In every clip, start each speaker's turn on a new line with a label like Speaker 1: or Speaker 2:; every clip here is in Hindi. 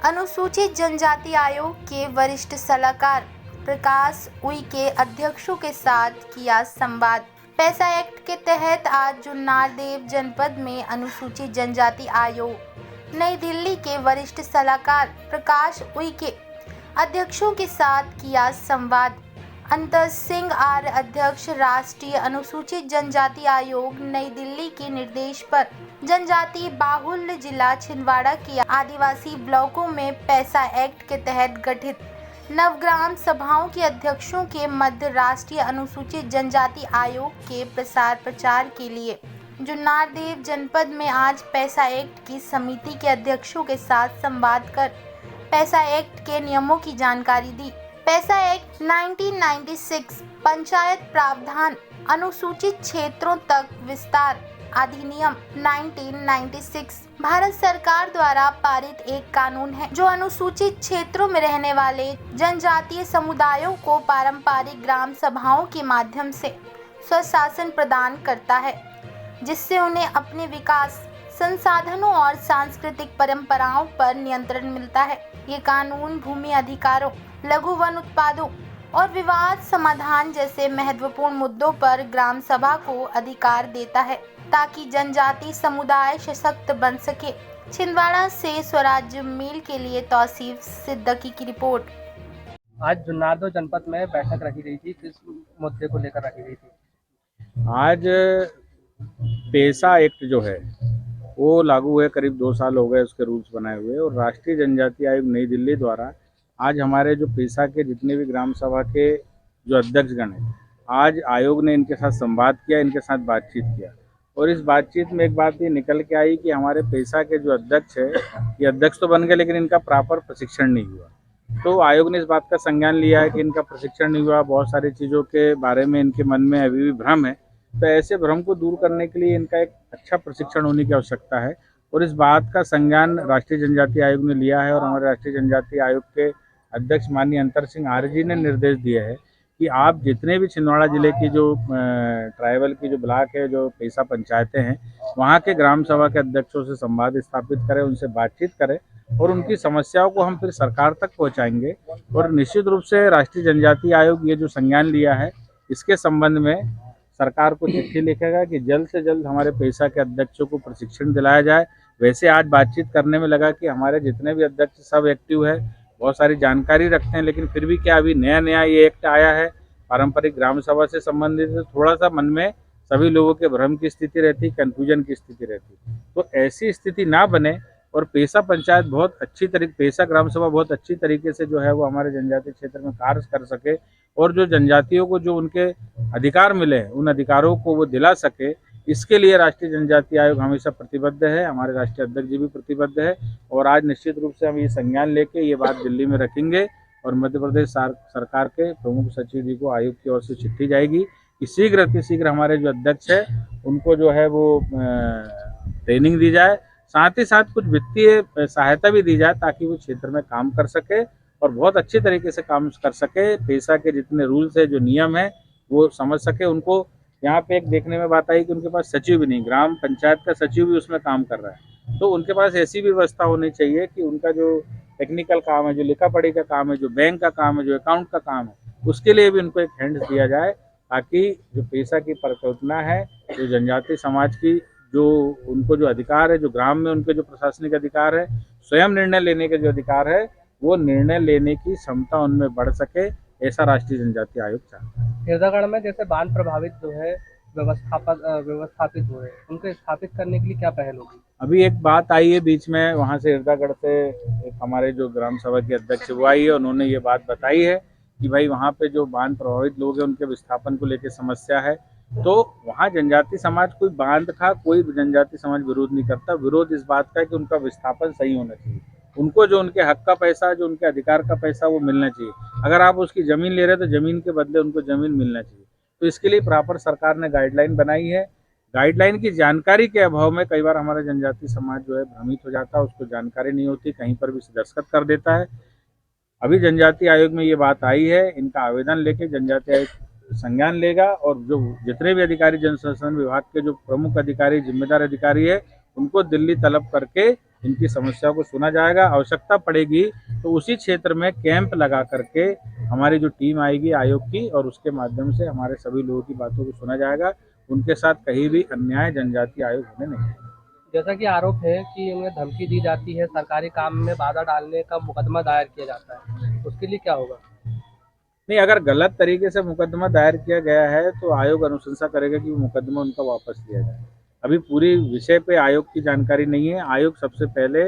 Speaker 1: अनुसूचित जनजाति आयोग के वरिष्ठ सलाहकार प्रकाश उइके अध्यक्षों के साथ किया संवाद। पैसा एक्ट के तहत आज जुन्नार देव जनपद में अनुसूचित जनजाति आयोग नई दिल्ली के वरिष्ठ सलाहकार प्रकाश उइके अध्यक्षों के साथ किया संवाद। अंतर सिंह आर्य अध्यक्ष राष्ट्रीय अनुसूचित जनजाति आयोग नई दिल्ली के निर्देश पर जनजाति बाहुल्य जिला छिंदवाड़ा के आदिवासी ब्लॉकों में पैसा एक्ट के तहत गठित नवग्राम सभाओं के अध्यक्षों के मध्य राष्ट्रीय अनुसूचित जनजाति आयोग के प्रसार प्रचार के लिए जुन्नार देव जनपद में आज पैसा एक्ट की समिति के अध्यक्षों के साथ संवाद कर पैसा एक्ट के नियमों की जानकारी दी। पैसा एक्ट 1996 पंचायत प्रावधान अनुसूचित क्षेत्रों तक विस्तार अधिनियम 1996 भारत सरकार द्वारा पारित एक कानून है जो अनुसूचित क्षेत्रों में रहने वाले जनजातीय समुदायों को पारंपरिक ग्राम सभाओं के माध्यम से स्वशासन प्रदान करता है, जिससे उन्हें अपने विकास संसाधनों और सांस्कृतिक परंपराओं पर नियंत्रण मिलता है। ये कानून भूमि अधिकारों, लघु वन उत्पादों और विवाद समाधान जैसे महत्वपूर्ण मुद्दों पर ग्राम सभा को अधिकार देता है ताकि जनजाति समुदाय सशक्त बन सके। छिंदवाड़ा से स्वराज्य मेल के लिए तौसीफ सिद्दीकी की रिपोर्ट।
Speaker 2: आज जुन्नार जनपद में बैठक रखी गई थी, किस मुद्दे को लेकर रखी गई थी?
Speaker 3: आज पैसा एक्ट जो है वो लागू है, करीब 2 साल हो गए उसके रूल्स बनाए हुए, और राष्ट्रीय जनजाति आयोग नई दिल्ली द्वारा आज हमारे जो पैसा के जितने भी ग्राम सभा के जो अध्यक्षगण हैं, आज आयोग ने इनके साथ संवाद किया, इनके साथ बातचीत किया, और इस बातचीत में एक बात ये निकल के आई कि हमारे पैसा के जो अध्यक्ष है, ये अध्यक्ष तो बन गए लेकिन इनका प्रॉपर प्रशिक्षण नहीं हुआ। तो आयोग ने इस बात का संज्ञान लिया है कि इनका प्रशिक्षण नहीं हुआ, बहुत सारी चीज़ों के बारे में इनके मन में अभी भी भ्रम है। तो ऐसे भ्रम को दूर करने के लिए इनका एक अच्छा प्रशिक्षण होने की आवश्यकता है, और इस बात का संज्ञान राष्ट्रीय जनजाति आयोग ने लिया है। और हमारे राष्ट्रीय जनजाति आयोग के अध्यक्ष माननीय अंतर सिंह आर्य जी ने निर्देश दिया है कि आप जितने भी छिंदवाड़ा जिले की जो ट्राइबल की जो ब्लॉक है, जो पैसा पंचायतें हैं, वहाँ के ग्राम सभा के अध्यक्षों से संवाद स्थापित करें, उनसे बातचीत करें, और उनकी समस्याओं को हम फिर सरकार तक पहुँचाएंगे। और निश्चित रूप से राष्ट्रीय जनजाति आयोग ये जो संज्ञान लिया है, इसके संबंध में सरकार को चिट्ठी लिखेगा कि जल्द से जल्द हमारे पैसा के अध्यक्षों को प्रशिक्षण दिलाया जाए। वैसे आज बातचीत करने में लगा कि हमारे जितने भी अध्यक्ष सब एक्टिव है, बहुत सारी जानकारी रखते हैं, लेकिन फिर भी क्या अभी नया ये एक्ट आया है पारंपरिक ग्राम सभा से संबंधित, तो थोड़ा सा मन में सभी लोगों के भ्रम की स्थिति रहती, कन्फ्यूजन की स्थिति रहती। तो ऐसी स्थिति ना बने और पैसा पंचायत बहुत अच्छी तरीके, पैसा ग्राम सभा बहुत अच्छी तरीके से जो है वो हमारे जनजातीय क्षेत्र में कार्य कर सके, और जो जनजातियों को जो उनके अधिकार मिले उन अधिकारों को वो दिला सके, इसके लिए राष्ट्रीय जनजाति आयोग हमेशा प्रतिबद्ध है। हमारे राष्ट्रीय अध्यक्ष जी भी प्रतिबद्ध है, और आज निश्चित रूप से हम ये संज्ञान लेके ये बात दिल्ली में रखेंगे, और मध्य प्रदेश सरकार के प्रमुख सचिव जी को आयोग की ओर से चिट्ठी जाएगी कि शीघ्र अतिशीघ्र हमारे जो अध्यक्ष है उनको जो है वो ट्रेनिंग दी जाए, साथ ही साथ कुछ वित्तीय सहायता भी दी जाए ताकि वो क्षेत्र में काम कर सके और बहुत अच्छे तरीके से काम कर सके। पैसा के जितने रूल्स है, जो नियम है, वो समझ सके। उनको यहाँ पे एक देखने में बात आई कि उनके पास सचिव भी नहीं, ग्राम पंचायत का सचिव भी उसमें काम कर रहा है। तो उनके पास ऐसी भी व्यवस्था होनी चाहिए कि उनका जो टेक्निकल काम है, जो लिखा पढ़ी का काम है, जो बैंक का काम है, जो अकाउंट का काम है, उसके लिए भी उनको एक हैंड दिया जाए, ताकि जो पैसा की परिकल्पना है, जो जनजातीय समाज की जो उनको जो अधिकार है, जो ग्राम में उनके जो प्रशासनिक अधिकार है, स्वयं निर्णय लेने के जो अधिकार है, वो निर्णय लेने की क्षमता उनमें बढ़ सके, ऐसा राष्ट्रीय जनजाति आयोग चाहता है।
Speaker 2: हिरदागढ़ में जैसे बांध प्रभावित जो है व्यवस्थापित हुए, उनको स्थापित करने के लिए क्या पहल होगी?
Speaker 3: अभी एक बात आई है बीच में, वहाँ से हिरदागढ़ से एक हमारे जो ग्राम सभा के अध्यक्ष वो आई है, उन्होंने ये बात बताई है कि भाई वहाँ पे जो बांध प्रभावित लोग हैं उनके विस्थापन को लेकर समस्या है। तो वहाँ जनजाति समाज कोई बांध का कोई जनजाति समाज विरोध नहीं करता, विरोध इस बात का है कि उनका विस्थापन सही होना चाहिए, उनको जो उनके हक का पैसा, जो उनके अधिकार का पैसा वो मिलना चाहिए। अगर आप उसकी ज़मीन ले रहे हैं तो ज़मीन के बदले उनको ज़मीन मिलना चाहिए। तो इसके लिए प्रॉपर सरकार ने गाइडलाइन बनाई है। गाइडलाइन की जानकारी के अभाव में कई बार हमारा जनजाति समाज जो है भ्रमित हो जाता है, उसको जानकारी नहीं होती, कहीं पर भी दस्तखत कर देता है। अभी जनजाति आयोग में ये बात आई है, इनका आवेदन लेके जनजाति आयोग संज्ञान लेगा, और जो जितने भी अधिकारी जन संसाधन विभाग के जो प्रमुख अधिकारी, जिम्मेदार अधिकारी है, उनको दिल्ली तलब करके इनकी समस्याओं को सुना जाएगा। आवश्यकता पड़ेगी तो उसी क्षेत्र में कैंप लगा करके हमारी जो टीम आएगी आयोग की, और उसके माध्यम से हमारे सभी लोगों की बातों को सुना जाएगा। उनके साथ कहीं भी अन्याय जनजातीय आयोग होने नहीं देगा।
Speaker 2: जैसा कि आरोप है कि उन्हें धमकी दी जाती है, सरकारी काम में बाधा डालने का मुकदमा दायर किया जाता है, उसके लिए क्या होगा?
Speaker 3: नहीं, अगर गलत तरीके से मुकदमा दायर किया गया है तो आयोग अनुशंसा करेगा कि वो मुकदमा उनका वापस लिया जाए। अभी पूरी विषय पे आयोग की जानकारी नहीं है। आयोग सबसे पहले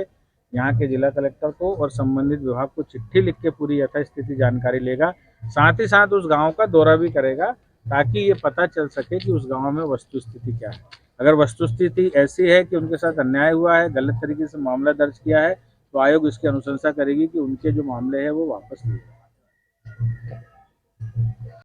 Speaker 3: यहाँ के जिला कलेक्टर को और संबंधित विभाग को चिट्ठी लिख के पूरी यथास्थिति जानकारी लेगा। साथ ही साथ उस गांव का दौरा भी करेगा ताकि ये पता चल सके कि उस गांव में वस्तुस्थिति क्या है। अगर वस्तुस्थिति ऐसी है कि उनके साथ अन्याय हुआ है, गलत तरीके से मामला दर्ज किया है, तो आयोग इसकी अनुशंसा करेगी कि उनके जो मामले हैं वो वापस लिए जाएं।